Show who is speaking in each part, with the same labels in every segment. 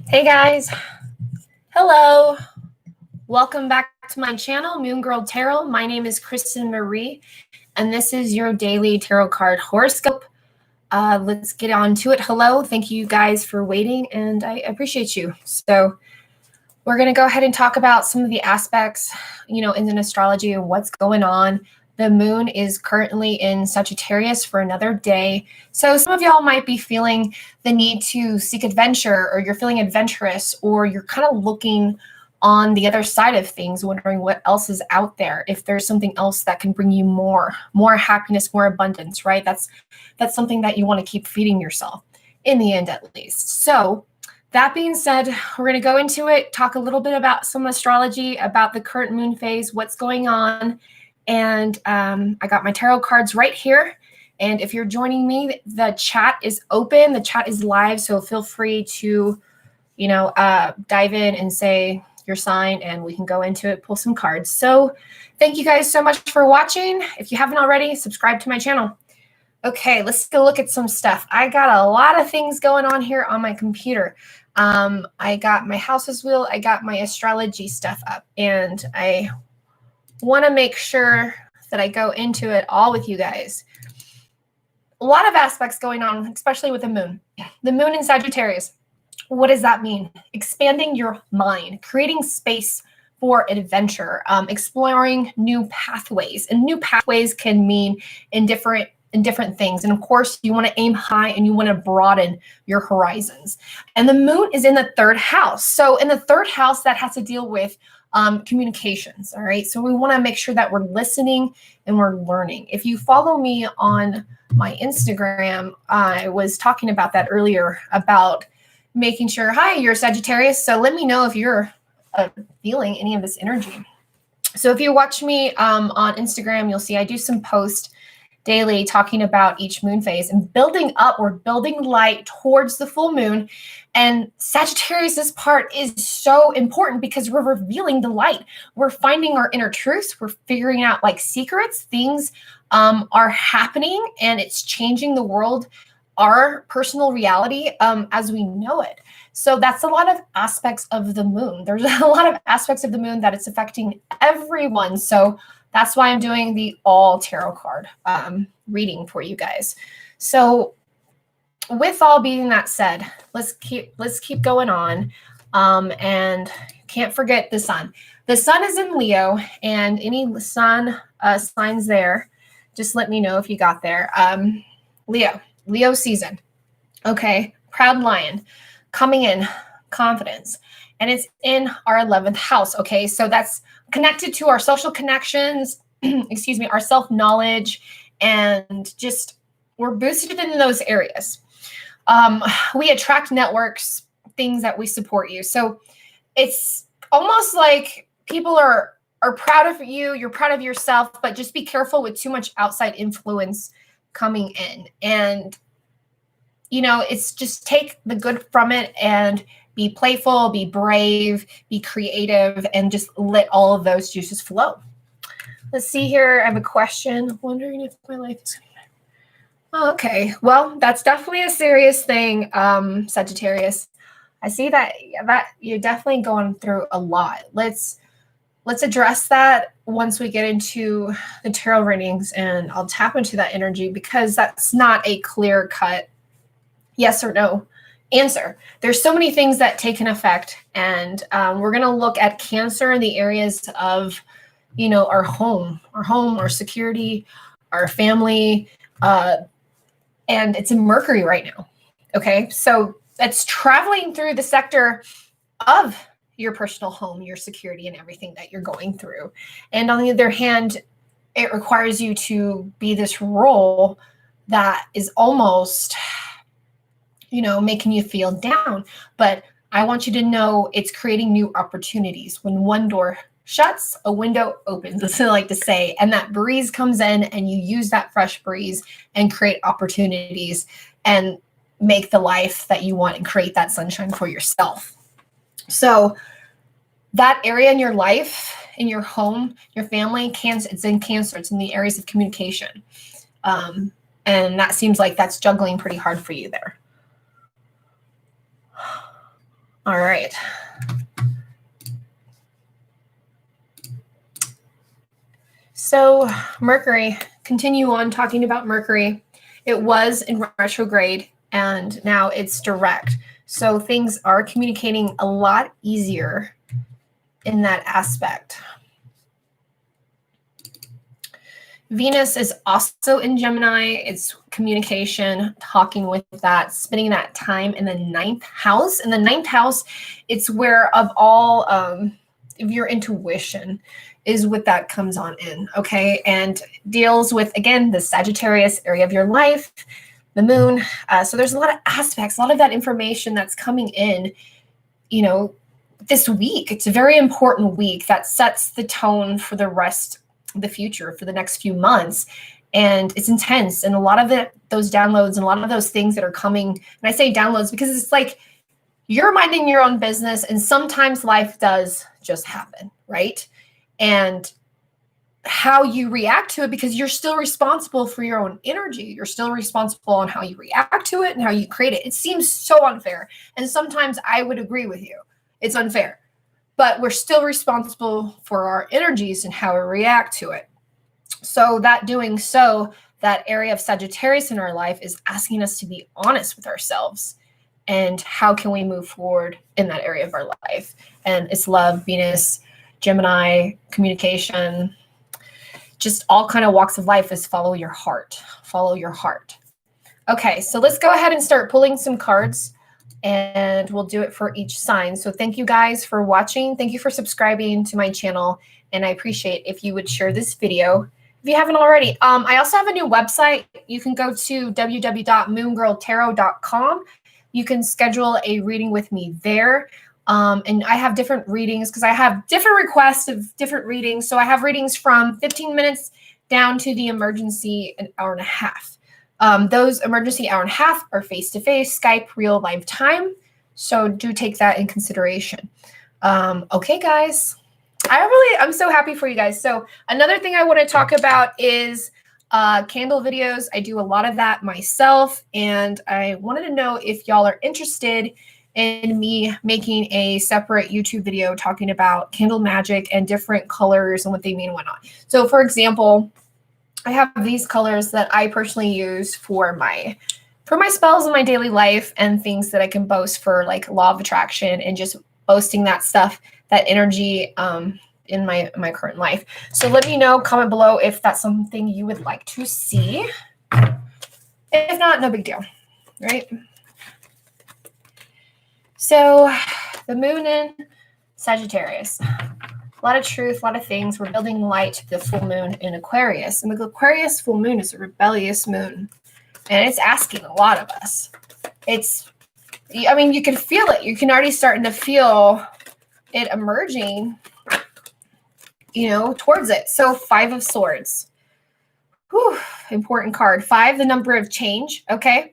Speaker 1: Hey guys, hello. Welcome back to my channel, Moon Girl Tarot. My name is Kristen Marie, and this is your daily tarot card horoscope. Let's get on to it. Hello, thank you guys for waiting, and I appreciate you. So we're going to go ahead and talk about some of the aspects, in an astrology and what's going on. The moon is currently in Sagittarius for another day. So some of y'all might be feeling the need to seek adventure, or you're feeling adventurous, or you're kind of looking on the other side of things, wondering what else is out there, if there's something else that can bring you more happiness, more abundance, right? That's something that you want to keep feeding yourself in the end, at least. So that being said, we're going to go into it, talk a little bit about some astrology, about the current moon phase, what's going on. And I got my tarot cards right here. And if you're joining me, the chat is open. The chat is live. So feel free to, dive in and say your sign, and we can go into it, pull some cards. So thank you guys so much for watching. If you haven't already, subscribe to my channel. Okay, let's go look at some stuff. I got a lot of things going on here on my computer. I got my houses wheel. I got my astrology stuff up, and I want to make sure that I go into it all with you guys. A lot of aspects going on, especially with the moon. The moon in Sagittarius. What does that mean? Expanding your mind, creating space for adventure, exploring new pathways. And new pathways can mean in different things. And of course, you want to aim high and you want to broaden your horizons. And the moon is in the third house. So in the third house, that has to deal with communications. All right. So we want to make sure that we're listening and we're learning. If you follow me on my Instagram, I was talking about that earlier, about making sure, hi, you're Sagittarius. So let me know if you're feeling any of this energy. So if you watch me on Instagram, you'll see I do some posts daily talking about each moon phase and building up or building light towards the full moon. And Sagittarius, this part is so important because we're revealing the light. We're finding our inner truths. We're figuring out like secrets. Things are happening, and it's changing the world, our personal reality as we know it. So that's a lot of aspects of the moon. There's a lot of aspects of the moon that it's affecting everyone. So that's why I'm doing the all tarot card reading for you guys. So with all being that said, let's keep going on. And can't forget the sun. The sun is in Leo, and any sun signs there, just let me know if you got there. Leo season. Okay. Proud lion coming in, confidence. And it's in our 11th house. Okay. So that's connected to our social connections, our self-knowledge, and just we're boosted in those areas. We attract networks, things that we support you. So it's almost like people are proud of you. You're proud of yourself, but just be careful with too much outside influence coming in. And, it's just take the good from it and be playful, be brave, be creative, and just let all of those juices flow. Let's see here. I have a question. Wondering if my life is going to... Okay. Well, that's definitely a serious thing, Sagittarius. I see that you're definitely going through a lot. Let's address that once we get into the tarot readings, and I'll tap into that energy, because that's not a clear-cut yes or no answer. There's so many things that take an effect, and we're going to look at Cancer in the areas of, our home, our security, our family, and it's in Mercury right now. Okay, so it's traveling through the sector of your personal home, your security, and everything that you're going through. And on the other hand, it requires you to be this role that is almost, making you feel down. But I want you to know it's creating new opportunities. When one door shuts, a window opens, as I like to say, and that breeze comes in, and you use that fresh breeze and create opportunities and make the life that you want and create that sunshine for yourself. So that area in your life, in your home, your family, Cancer, it's in Cancer. It's in the areas of communication. And that seems like that's juggling pretty hard for you there. All right. So Mercury, continue on talking about Mercury. It was in retrograde and now it's direct. So things are communicating a lot easier in that aspect. Venus is also in Gemini. It's communication, talking with that, spending that time in the 9th house. In the 9th house, it's where of all of your intuition is what that comes on in, okay? And deals with, again, the Sagittarius area of your life, the moon. So there's a lot of aspects, a lot of that information that's coming in, you know, this week. It's a very important week that sets the tone for the rest of the future, for the next few months. And it's intense. And a lot of it, those downloads and a lot of those things that are coming, and I say downloads because it's like you're minding your own business and sometimes life does just happen, right? And how you react to it, because you're still responsible for your own energy. You're still responsible on how you react to it and how you create it. It seems so unfair. And sometimes I would agree with you. It's unfair. But we're still responsible for our energies and how we react to it. So that doing so, that area of Sagittarius in our life is asking us to be honest with ourselves. And how can we move forward in that area of our life? And it's love, Venus, Gemini, communication, just all kind of walks of life is follow your heart. Follow your heart. Okay, so let's go ahead and start pulling some cards and we'll do it for each sign. So thank you guys for watching. Thank you for subscribing to my channel. And I appreciate if you would share this video if you haven't already. I also have a new website. You can go to www.moongirltarot.com. You can schedule a reading with me there. And I have different readings because I have different requests of different readings. So I have readings from 15 minutes down to the emergency an hour and a half. Those emergency hour and a half are face-to-face, Skype, real live time. So do take that in consideration. Okay, guys. I'm so happy for you guys. So another thing I want to talk about is candle videos. I do a lot of that myself. And I wanted to know if y'all are interested in me making a separate YouTube video talking about candle magic and different colors and what they mean and whatnot. So for example, I have these colors that I personally use for my spells in my daily life and things that I can boast for like law of attraction and just boasting that stuff, that energy in my current life. So let me know, comment below if that's something you would like to see. If not, no big deal, right? So the moon in Sagittarius, a lot of truth, a lot of things. We're building light to the full moon in Aquarius. And the Aquarius full moon is a rebellious moon. And it's asking a lot of us. I mean, you can feel it. You can already starting to feel it emerging, you know, towards it. So 5 of Swords. Whew, important card. 5, the number of change. Okay.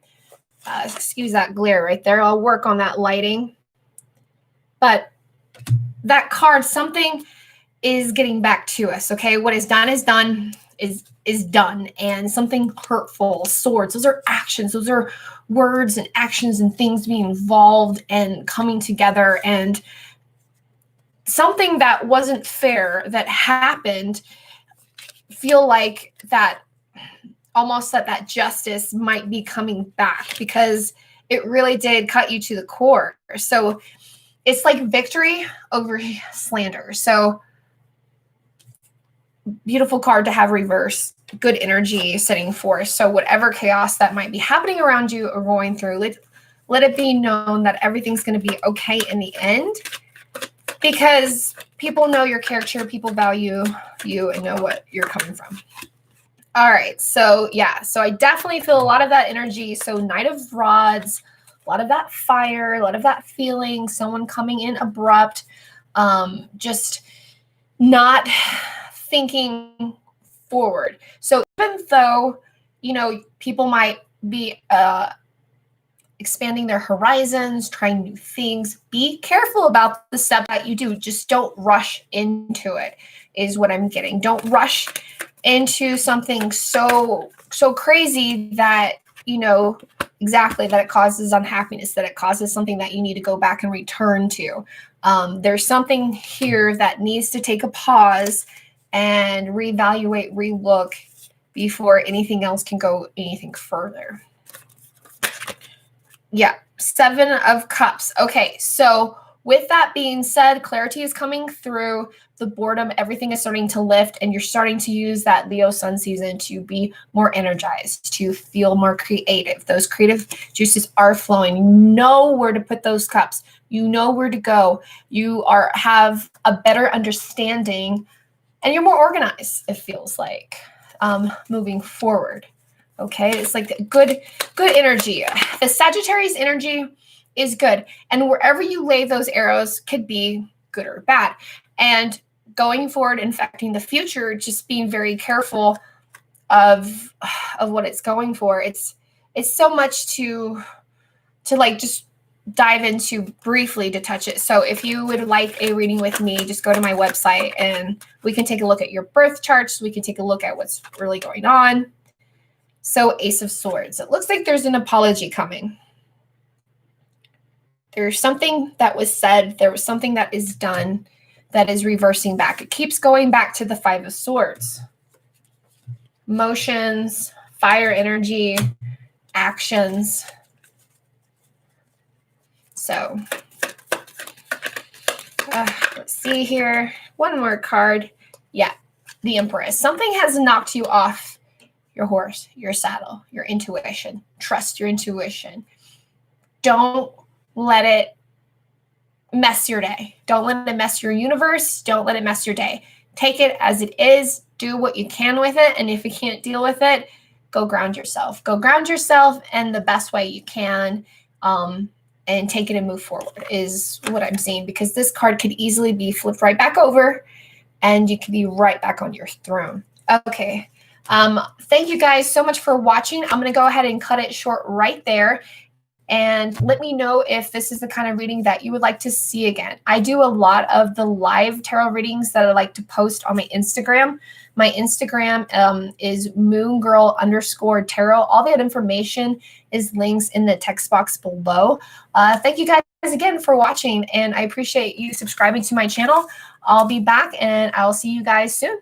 Speaker 1: Excuse that glare right there. I'll work on that lighting. But that card, something is getting back to us, okay? What is done is done, is done. And something hurtful, swords, those are actions. Those are words and actions and things being involved and coming together. And something that wasn't fair that happened, feel like that almost that justice might be coming back because it really did cut you to the core. So it's like victory over slander. So beautiful card to have reverse, good energy setting forth. So whatever chaos that might be happening around you or going through, let it be known that everything's going to be okay in the end because people know your character, people value you and know what you're coming from. All right, so yeah, so I definitely feel a lot of that energy. So Knight of Rods, a lot of that fire, a lot of that feeling, someone coming in abrupt, just not thinking forward. So even though, you know, people might be expanding their horizons, trying new things, be careful about the step that you do. Just don't rush into it, is what I'm getting. Don't rush into something so crazy that, you know, exactly, that it causes unhappiness, that it causes something that you need to go back and return to. There's something here that needs to take a pause and reevaluate, relook before anything else can go anything further. Yeah, 7 of Cups. Okay, so with that being said, clarity is coming through, the boredom, everything is starting to lift, and you're starting to use that Leo sun season to be more energized, to feel more creative. Those creative juices are flowing. You know where to put those cups. You know where to go. You have a better understanding, and you're more organized, it feels like, moving forward. Okay, it's like good energy. The Sagittarius energy is good, and wherever you lay those arrows could be good or bad. And going forward, infecting the future, just being very careful of what it's going for. It's so much to like just dive into briefly to touch it. So if you would like a reading with me, just go to my website and we can take a look at your birth charts. We can take a look at what's really going on. So Ace of Swords. It looks like there's an apology coming. There's something that was said. There was something that is done that is reversing back. It keeps going back to the 5 of Swords. Emotions, fire energy, actions. So let's see here. One more card. Yeah, the Empress. Something has knocked you off your horse, your saddle, your intuition. Trust your intuition. Don't let it mess your day. Don't let it mess your universe. Don't let it mess your day. Take it as it is. Do what you can with it. And if you can't deal with it, go ground yourself. Go ground yourself in the best way you can, and take it and move forward is what I'm saying, because this card could easily be flipped right back over and you could be right back on your throne. Okay. Thank you guys so much for watching. I'm going to go ahead and cut it short right there. And let me know if this is the kind of reading that you would like to see again. I do a lot of the live tarot readings that I like to post on my Instagram. My Instagram is moongirl_tarot. All that information is links in the text box below. Thank you guys again for watching, and I appreciate you subscribing to my channel. I'll be back, and I'll see you guys soon.